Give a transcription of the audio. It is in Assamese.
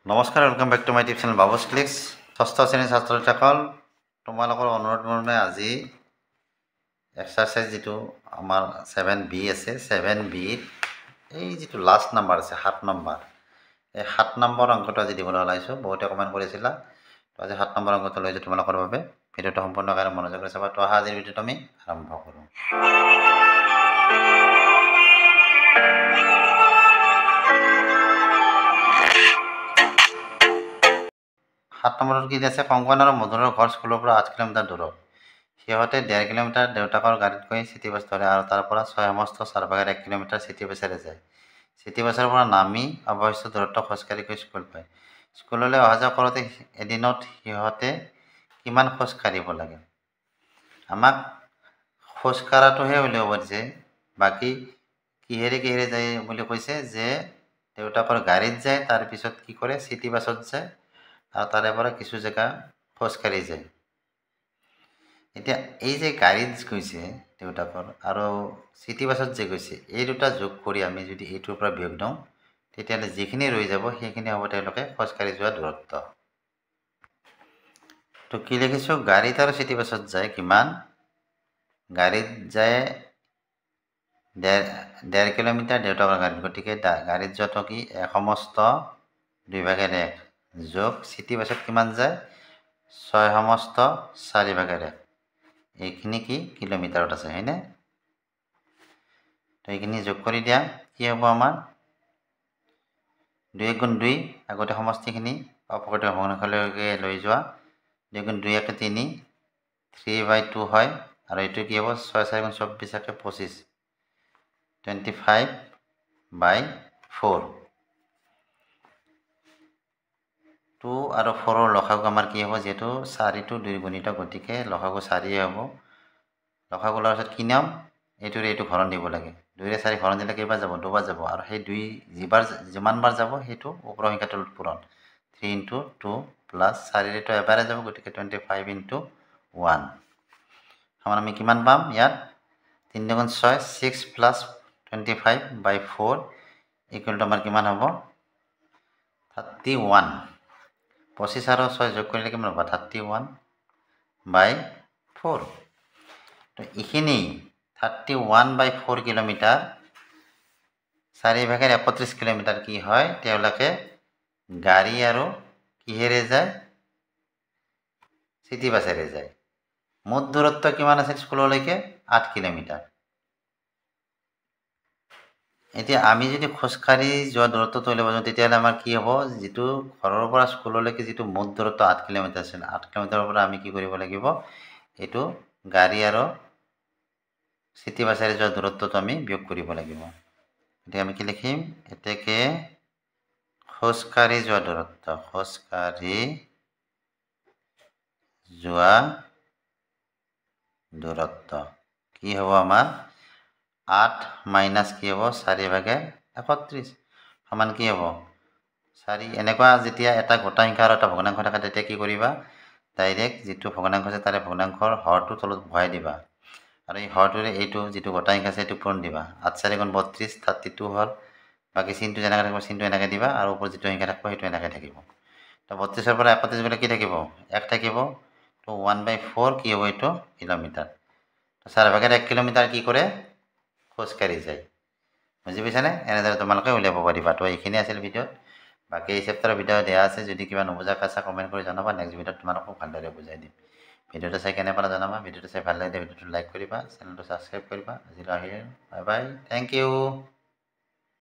নমস্কাৰ, welcome back to my tube channel Babu's clicks. ষষ্ঠ শ্ৰেণীৰ ছাত্ৰ ছাত্ৰীসকল, তোমালোকৰ অনুৰোধ মৰ্মে আজি এক্সাৰসাইজ যেটো আমাৰ 7B আছে, 7B এই যেটো লাষ্ট নাম্বাৰ আছে 7 নম্বৰ, এই 7 নম্বৰ অংকটো আজি দিবলৈ ওলাইছোঁ। বহুতে কমেণ্ট কৰিছিলা, তো আজি 7 নম্বৰ অংকটো লৈছোঁ তোমালোকৰ বাবে। ভিডিঅ'টো সম্পূৰ্ণভাৱে মনোযোগ কৰি চাবা। তো আজিৰ ভিডিঅ'টো আমি আৰম্ভ কৰোঁ। 7 নম্বৰত কি আছে? কংকন আৰু মধুৰৰ ঘৰ স্কুলৰ পৰা 8 কিলোমিটাৰ দূৰত। সিহঁতে 1.5 কিলোমিটাৰ দেউতাকৰ গাড়ীত গৈ চিটি বাছ ধৰে আৰু তাৰ পৰা 6.4 কিলোমিটাৰ চিটি বাছেৰে যায়। চিটি বাছৰ পৰা নামি অৱশ্যে দূৰত্ব খোজকাঢ়ি গৈ স্কুল পায়। স্কুললৈ অহা যোৱা কৰোঁতে এদিনত সিহঁতে কিমান খোজ কাঢ়িব লাগে? আমাক খোজ কাঢ়াটোহে উলিয়াব দিছে, বাকী কিহেৰে যায় বুলি কৈছে যে দেউতাকৰ গাড়ীত যায়, তাৰপিছত কি কৰে চিটি বাছত যায় আৰু তাৰে পৰা কিছু জেগা খোজকাঢ়ি যায়। এতিয়া এই যে গাড়ীত গৈছে দেউতাকৰ আৰু চিটি বাছত যে গৈছে, এই দুটা যোগ কৰি আমি যদি এইটোৰ পৰা বিয়োগ দিওঁ, তেতিয়াহ'লে যিখিনি ৰৈ যাব সেইখিনি হ'ব তেওঁলোকে খোজকাঢ়ি যোৱা দূৰত্ব। তো কি লিখিছোঁ? গাড়ীত আৰু চিটি বাছত যায় কিমান? গাড়ীত যায় 1.5 কিলোমিটাৰ দেউতাকৰ গাড়ীত, গতিকে গাড়ীত যোৱাটো কি 1/2 যোগ চিটি বাছত কিমান যায় 6/4। এইখিনি কি কিলোমিটাৰত আছে, হয়নে? তো এইখিনি যোগ কৰি দিয়া, কি হ'ব আমাৰ 2 × 2, আগতে সমষ্টিখিনি অপকৃত ভগ্নাংশলৈকে লৈ যোৱা। 2 × 2 = 3, 3/2 হয় আৰু এইটো কি হ'ব 6 × 4 = 24, 25/4। 2 আৰু 4ৰ লসাগু আমাৰ কি হ'ব? যিহেতু 4টো 2 গুণিত, গতিকে লসাগু 4 হ'ব। লসাগু লোৱাৰ পিছত কি নিয়ম? এইটোৰে এইটো হৰণ দিব লাগে। 2ৰে 4 হৰণ দিলে কেইবাৰ যাব? 2বাৰ যাব, আৰু সেই 2 যিমানবাৰ যাব সেইটো ওপৰৰ সংখ্যাটোৰ পূৰণ। 3 × 2 প্লাছ 4ৰেতো এবাৰে যাব, গতিকে 25 × 1 সমান আমি কিমান পাম? ইয়াত 3 × 6 6 প্লাছ 25/4 = আমাৰ কিমান হ'ব? 31। 25 আৰু 6 যোগ কৰিলে কিমান হ'ব? 31/4। তো এইখিনি 31/4 কিলোমিটাৰ, 4/31 কিলোমিটাৰ কি হয়? তেওঁলোকে গাড়ী আৰু কিহেৰে যায়? চিটি বাছেৰে যায়। মুঠ দূৰত্ব কিমান আছিল স্কুললৈকে? 8 কিলোমিটাৰ। এতিয়া আমি যদি খোজকাঢ়ি যোৱা দূৰত্বটো উলিয়াব যাওঁ, তেতিয়াহ'লে আমাৰ কি হ'ব? যিটো ঘৰৰ পৰা স্কুললৈকে যিটো মুঠ দূৰত্ব 8 কিলোমিটাৰ আছিল, 8 কিলোমিটাৰৰ পৰা আমি কি কৰিব লাগিব? এইটো গাড়ী আৰু চিটি বাছেৰে যোৱা দূৰত্বটো আমি বিয়োগ কৰিব লাগিব। এতিয়া আমি কি লিখিম? এতেকে খোজকাঢ়ি যোৱা দূৰত্ব, খোজকাঢ়ি যোৱা দূৰত্ব কি হ'ব আমাৰ? 8 মাইনাছ কি হ'ব? 4/31 সমান কি হ'ব? 4। এনেকুৱা যেতিয়া এটা গোটা সংখ্যা আৰু এটা ভগ্নাংশ থাকে, তেতিয়া কি কৰিবা? ডাইৰেক্ট যিটো ভগ্নাংশ আছে তাৰে ভগ্নাংশৰ হৰটো তলত ভৰাই দিবা, আৰু এই হৰটোৰে এইটো যিটো গোটা সংখ্যা আছে সেইটো পূৰণ দিবা। 8 × 4 = 32, 32 হ'ল। বাকী চিনটো যেনেকৈ থাকিব চিনটো এনেকৈ দিবা, আৰু ওপৰত যিটো সংখ্যা থাকিব সেইটো এনেকৈ থাকিব। তো 32ৰ পৰা 31 গ'লে কি থাকিব? 1 থাকিব। তো 1/4 কি হ'ব? এইটো কিলোমিটাৰ। তো 4/1 কিলোমিটাৰ কি কৰে? খোজকাঢ়ি যায়। বুজি পাইছানে? এনেদৰে তোমালোকে উলিয়াব পাৰিবা। তো এইখিনি আছিল ভিডিঅ'ত। বাকী এই চেপ্টাৰৰ ভিডিঅ' দিয়া আছে, যদি কিবা নুবুজাকৈ আছে কমেণ্ট কৰি জনাবা। নেক্সট ভিডিঅ'ত তোমালোকক ভালদৰে বুজাই দিম। ভিডিঅ'টো চাই কেনে পালা জনাবা। ভিডিঅ'টো চাই ভাল লাগিলে ভিডিঅ'টো লাইক কৰিবা, চেনেলটো ছাবস্ক্ৰাইব কৰিবা। আজিলৈ আহিলোঁ, বাই বাই, থেংক ইউ।